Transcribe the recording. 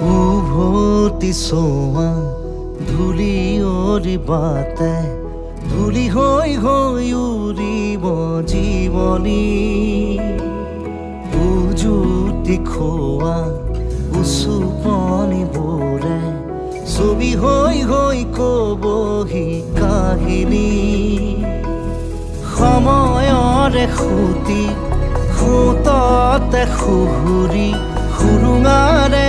উভতি চোৱা ধূলি অৰিবাতে ধূলি হৈ হৈ উৰিব জীৱনী উজুতি খোৱা উচুপনিবোৰে ছবি হৈ হৈ কবহি কাহিনী সময়ৰে খুটি খুততে সুহুৰি সুৰুঙাৰে